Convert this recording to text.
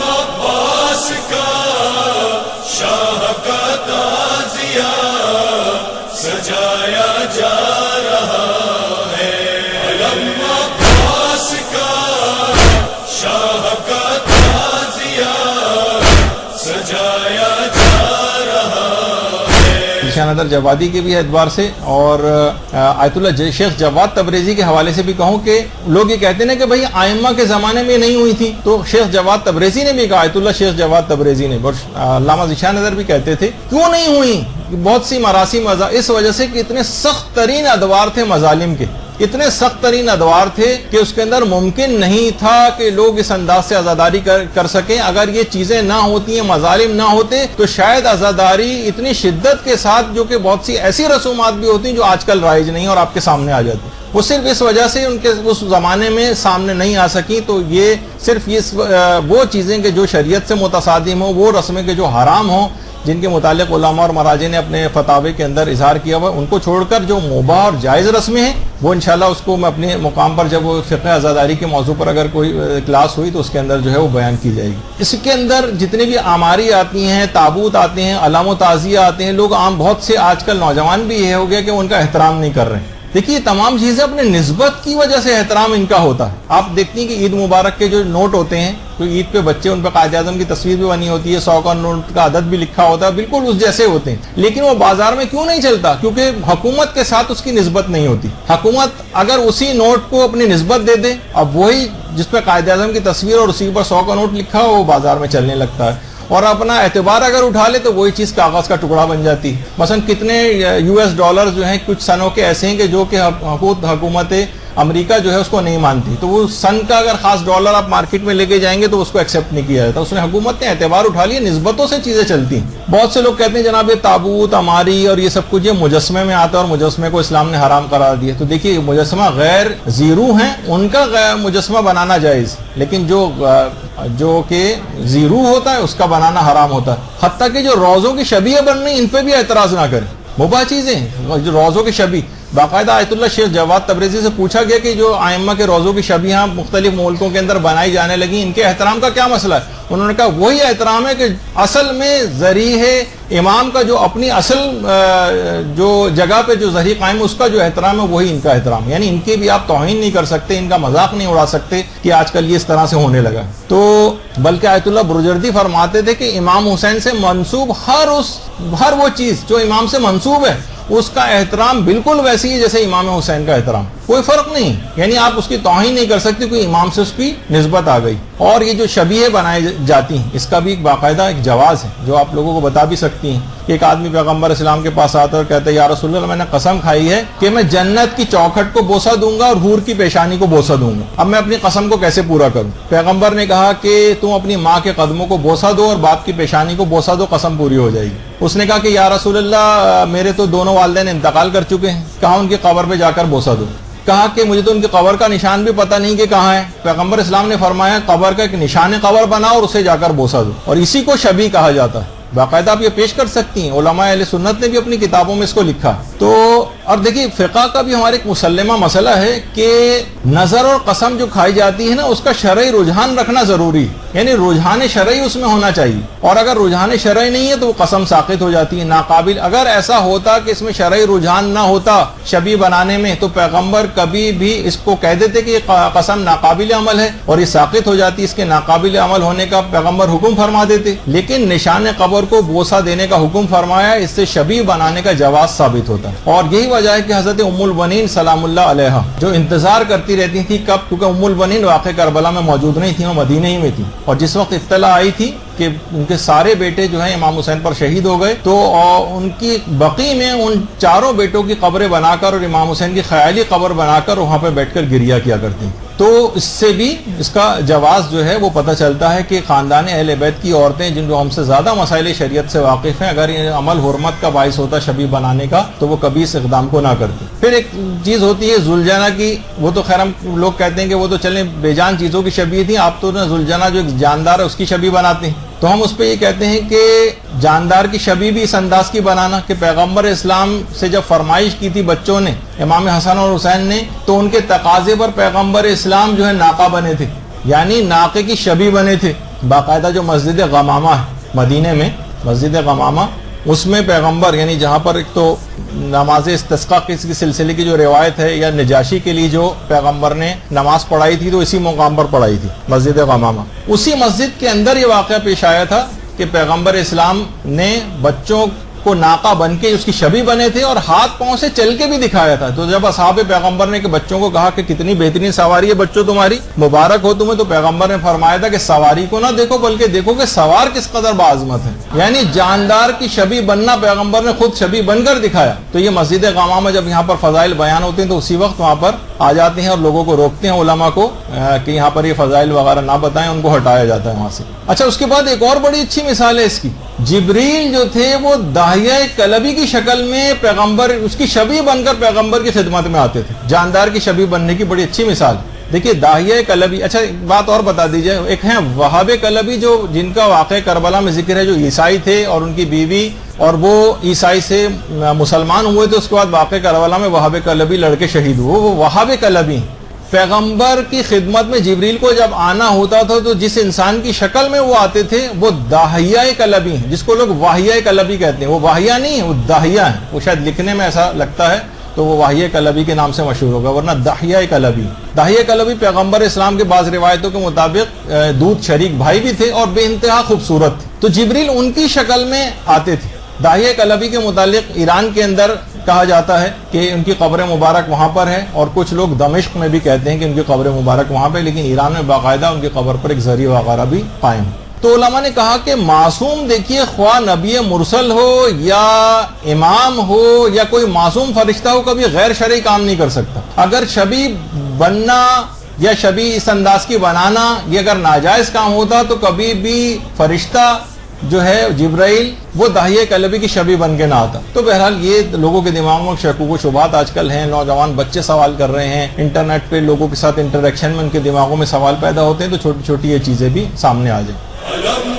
عباس کا شاہ کا تعزیہ سجایا جا رہا ہے، علم عباس کا شاہ کا تعزیہ سجایا جا رہا ہے۔ نشان ادر جوادی کے بھی اعتبار سے اور آیت اللہ شیخ جواد تبریزی کے حوالے سے بھی کہوں کہ لوگ یہ کہتے ہیں کہ بھئی ائمہ کے زمانے میں نہیں ہوئی تھی، تو شیخ جواد تبریزی نے بھی کہا، آیت اللہ شیخ جواد تبریزی نے، علامہ ذیشان ادر بھی کہتے تھے کیوں نہیں ہوئی، بہت سی مراسم اس وجہ سے کہ اتنے سخت ترین ادوار تھے مظالم کے، اتنے سخت ترین ادوار تھے کہ اس کے اندر ممکن نہیں تھا کہ لوگ اس انداز سے عزاداری کر سکیں۔ اگر یہ چیزیں نہ ہوتی ہیں، مظالم نہ ہوتے، تو شاید عزاداری اتنی شدت کے ساتھ، جو کہ بہت سی ایسی رسومات بھی ہوتی ہیں جو آج کل رائج نہیں اور آپ کے سامنے آ جاتی، وہ صرف اس وجہ سے ان کے اس زمانے میں سامنے نہیں آ سکی۔ تو یہ صرف وہ چیزیں کہ جو شریعت سے متصادم ہوں، وہ رسمیں کہ جو حرام ہوں، جن کے متعلق علماء اور مراجع نے اپنے فتاوی کے اندر اظہار کیا ہوا، ان کو چھوڑ کر جو مباح اور جائز رسمیں ہیں، وہ انشاءاللہ اس کو میں اپنے مقام پر، جب وہ فقہ عزاداری کے موضوع پر اگر کوئی کلاس ہوئی تو اس کے اندر جو ہے وہ بیان کی جائے گی۔ اس کے اندر جتنی بھی آماری آتی ہیں، تابوت آتے ہیں، علام و تعزیہ آتے ہیں، لوگ عام بہت سے آج کل نوجوان بھی یہ ہو گیا کہ ان کا احترام نہیں کر رہے ہیں۔ دیکھیے تمام چیزیں اپنے نسبت کی وجہ سے احترام ان کا ہوتا ہے۔ آپ دیکھتی ہیں کہ عید مبارک کے جو نوٹ ہوتے ہیں، تو عید پہ بچے، ان پہ قائد اعظم کی تصویر بھی بنی ہوتی ہے، 100 کا نوٹ کا عدد بھی لکھا ہوتا ہے، بالکل اس جیسے ہوتے ہیں، لیکن وہ بازار میں کیوں نہیں چلتا؟ کیونکہ حکومت کے ساتھ اس کی نسبت نہیں ہوتی۔ حکومت اگر اسی نوٹ کو اپنی نسبت دے دے، اب وہی جس پہ قائد اعظم کی تصویر اور اسی پر 100 کا نوٹ لکھا ہو، وہ بازار میں چلنے لگتا ہے، اور اپنا اعتبار اگر اٹھا لے تو وہی چیز کاغذ کا ٹکڑا بن جاتی ہے۔ مثلا کتنے US ڈالر جو ہیں کچھ سنوں کے ایسے ہیں کہ جو کہ حکومت امریکہ جو ہے اس کو نہیں مانتی، تو وہ سن کا اگر خاص ڈالر آپ مارکیٹ میں لے کے جائیں گے تو اس کو ایکسیپٹ نہیں کیا جاتا۔ اس نے حکومت نے اعتبار اٹھا لیا، نسبتوں سے چیزیں چلتی ہیں۔ بہت سے لوگ کہتے ہیں جناب یہ تابوت، اماری اور یہ سب کچھ یہ مجسمے میں آتا ہے اور مجسمے کو اسلام نے حرام قرار دیا۔ تو دیکھیے مجسمہ غیر زیرو ہیں، ان کا مجسمہ بنانا جائز، لیکن جو کہ زیرو ہوتا ہے اس کا بنانا حرام ہوتا ہے۔ حتیٰ کہ جو روزوں کی شبیہ بن رہی ان پہ بھی اعتراض نہ کریں، مباح چیزیں جو روزوں کی شبیہ، باقاعدہ آیت اللہ شیخ جواد تبریزی سے پوچھا گیا کہ جو ائمہ کے روزوں کی شبیہ مختلف ملکوں کے اندر بنائی جانے لگی، ان کے احترام کا کیا مسئلہ ہے؟ انہوں نے کہا وہی احترام ہے کہ اصل میں ذریعہ امام کا جو اپنی اصل جو جگہ پہ جو ذریعہ قائم ہے اس کا جو احترام ہے وہی ان کا احترام ہے، یعنی ان کی بھی آپ توہین نہیں کر سکتے، ان کا مذاق نہیں اڑا سکتے کہ آج کل یہ اس طرح سے ہونے لگا۔ تو بلکہ آیت اللہ برجردی فرماتے تھے کہ امام حسین سے منسوب ہر وہ چیز جو امام سے منسوب ہے اس کا احترام بالکل ویسی ہے جیسے امام حسین کا احترام، کوئی فرق نہیں، یعنی آپ اس کی توہین نہیں کر سکتے کوئی امام سے اس کی نسبت آ گئی۔ اور یہ جو شبیہ بنائی جاتی ہیں اس کا بھی ایک باقاعدہ ایک جواز ہے جو آپ لوگوں کو بتا بھی سکتی ہیں کہ ایک آدمی پیغمبر اسلام کے پاس آتا ہے اور کہتا ہے یا رسول اللہ میں نے قسم کھائی ہے کہ میں جنت کی چوکھٹ کو بوسہ دوں گا اور حور کی پیشانی کو بوسہ دوں گا، اب میں اپنی قسم کو کیسے پورا کروں؟ پیغمبر نے کہا کہ تم اپنی ماں کے قدموں کو بوسہ دو اور باپ کی پیشانی کو بوسہ دو، قسم پوری ہو جائے گی۔ اس نے کہا کہ یا رسول اللہ میرے تو دونوں والدین انتقال کر چکے ہیں، کہا ان کی قبر پہ جا کر بوسہ دو۔ کہا کہ مجھے تو ان کی قبر کا نشان بھی پتہ نہیں کہ کہاں ہے۔ پیغمبر اسلام نے فرمایا قبر کا ایک نشان قبر بناؤ اور اسے جا کر بوسہ دو، اور اسی کو شبیہ کہا جاتا ہے۔ باقاعدہ آپ یہ پیش کر سکتی ہیں، علماء اہل سنت نے بھی اپنی کتابوں میں اس کو لکھا۔ تو اور دیکھیے فقہ کا بھی ہمارے ایک مسلمہ مسئلہ ہے کہ نظر اور قسم جو کھائی جاتی ہے نا اس کا شرعی رجحان رکھنا ضروری ہے، یعنی رجحان شرعی اس میں ہونا چاہیے، اور اگر رجحان شرعی نہیں ہے تو وہ قسم ساقط ہو جاتی ہے، ناقابل۔ اگر ایسا ہوتا کہ اس میں شرعی رجحان نہ ہوتا شبیہ بنانے میں تو پیغمبر کبھی بھی اس کو کہہ دیتے کہ یہ قسم ناقابل عمل ہے اور یہ ساقط ہو جاتی، اس کے ناقابل عمل ہونے کا پیغمبر حکم فرما دیتے، لیکن نشان قبر کو بوسہ دینے کا حکم فرمایا، اس سے شبیہ بنانے کا جواز ثابت ہوتا ہے۔ اور یہی وجہ ہے کہ حضرت ام البنین سلام اللہ علیہا جو انتظار کرتی رہتی تھی کب، کیونکہ ام البنین واقع کربلا میں موجود نہیں تھی، وہ مدینہ ہی میں تھی، اور جس وقت اطلاع آئی تھی کہ ان کے سارے بیٹے جو ہیں امام حسین پر شہید ہو گئے تو ان کی بقی میں ان چاروں بیٹوں کی قبریں بنا کر اور امام حسین کی خیالی قبر بنا کر وہاں پہ بیٹھ کر گریہ کیا کرتی ہیں۔ تو اس سے بھی اس کا جواز جو ہے وہ پتہ چلتا ہے کہ خاندان اہل بیت کی عورتیں جن جو ہم سے زیادہ مسائل شریعت سے واقف ہیں، اگر یہ عمل حرمت کا باعث ہوتا شبیہ بنانے کا تو وہ کبھی اس اقدام کو نہ کرتی۔ پھر ایک چیز ہوتی ہے ذوالجنہ کی، وہ تو خیر ہم لوگ کہتے ہیں کہ وہ تو چلیں بے جان چیزوں کی شبیہ تھی، آپ تو ذوالجنہ جو ایک جاندار ہے اس کی شبیہ بناتے ہیں، تو ہم اس پہ یہ کہتے ہیں کہ جاندار کی شبیہ بھی اس انداز کی بنانا کہ پیغمبر اسلام سے جب فرمائش کی تھی بچوں نے، امام حسن اور حسین نے، تو ان کے تقاضے پر پیغمبر اسلام جو ہے ناقہ بنے تھے، یعنی ناقے کی شبی بنے تھے. باقاعدہ جو مسجد غمامہ ہے مدینے میں، مسجد غمامہ، اس میں پیغمبر یعنی جہاں پر ایک تو نماز استسقاء کی سلسلے کی جو روایت ہے، یا نجاشی کے لیے جو پیغمبر نے نماز پڑھائی تھی تو اسی مقام پر پڑھائی تھی، مسجد غمامہ. اسی مسجد کے اندر یہ واقعہ پیش آیا تھا کہ پیغمبر اسلام نے بچوں کو ناقہ بن کے اس کی شبی بنے تھے اور ہاتھ پاؤں سے چل کے بھی دکھایا تھا. تو جب اصحاب پیغمبر نے کہ بچوں کو کہا کہ کتنی بہترین سواری ہے بچوں تمہاری، مبارک ہو تمہیں، تو پیغمبر نے فرمایا تھا کہ سواری کو نہ دیکھو بلکہ دیکھو کہ سوار کس قدر باعظمت ہے. یعنی جاندار کی شبی بننا پیغمبر نے خود شبی بن کر دکھایا. تو یہ مسجد غمامہ جب یہاں پر فضائل بیان ہوتے ہیں تو اسی وقت وہاں پر آ جاتے ہیں اور لوگوں کو روکتے ہیں علماء کو کہ یہاں پر یہ فضائل وغیرہ نہ بتائیں، ان کو ہٹایا جاتا ہے وہاں سے. اچھا، اس کے بعد ایک اور بڑی اچھی مثال ہے اس کی. جبریل جو تھے وہ داہیہ کلبی کی شکل میں پیغمبر اس کی شبی بن کر پیغمبر کی خدمت میں آتے تھے. جاندار کی شبی بننے کی بڑی اچھی مثال. دیکھیے داہیہ کلبی. اچھا ایک بات اور بتا دیجئے، ایک ہیں وہاب کلبی جو جن کا واقعہ کربلا میں ذکر ہے، جو عیسائی تھے اور ان کی بیوی، اور وہ عیسائی سے مسلمان ہوئے تھے، اس کے بعد واقعہ کربلا میں وہاب کلبی لڑکے شہید ہوئے. وہ وہاب کلبی پیغمبر کی خدمت میں جبریل کو جب آنا ہوتا تھا تو جس انسان کی شکل میں وہ آتے تھے وہ داہیہ کلبی ہیں، جس کو لوگ واہیہ کلبی کہتے ہیں. وہ واہیہ نہیں ہے، وہ داہیہ ہے. وہ شاید لکھنے میں ایسا لگتا ہے تو وہ واہیہ کلبی کے نام سے مشہور ہوگا، ورنہ داہیہ کلبی. داہیہ کلبی پیغمبر اسلام کے بعض روایتوں کے مطابق دودھ شریک بھائی بھی تھے اور بے انتہا خوبصورت تھے. تو جبریل ان کی شکل میں آتے تھے. داہیہ کلبی کے متعلق ایران کے اندر کہا جاتا ہے کہ ان کی قبر مبارک وہاں پر ہے، اور کچھ لوگ دمشق میں بھی کہتے ہیں کہ ان کی قبر مبارک وہاں پہ، لیکن ایران میں باقاعدہ ان کی قبر پر ایک ذریعہ وغیرہ بھی قائم ہے. تو علماء نے کہا کہ معصوم دیکھیے خواہ نبی مرسل ہو یا امام ہو یا کوئی معصوم فرشتہ ہو، کبھی غیر شرعی کام نہیں کر سکتا. اگر شبی بننا یا شبی اس انداز کی بنانا یہ اگر ناجائز کام ہوتا تو کبھی بھی فرشتہ جو ہے جبرائیل وہ داہیہ کلبی کی شبی بن کے نہ آتا. تو بہرحال یہ لوگوں کے دماغوں میں شکوک و شبہات آج کل ہیں. نوجوان بچے سوال کر رہے ہیں، انٹرنیٹ پہ لوگوں کے ساتھ انٹریکشن میں ان کے دماغوں میں سوال پیدا ہوتے ہیں، تو چھوٹی چھوٹی یہ چیزیں بھی سامنے آ جائیں.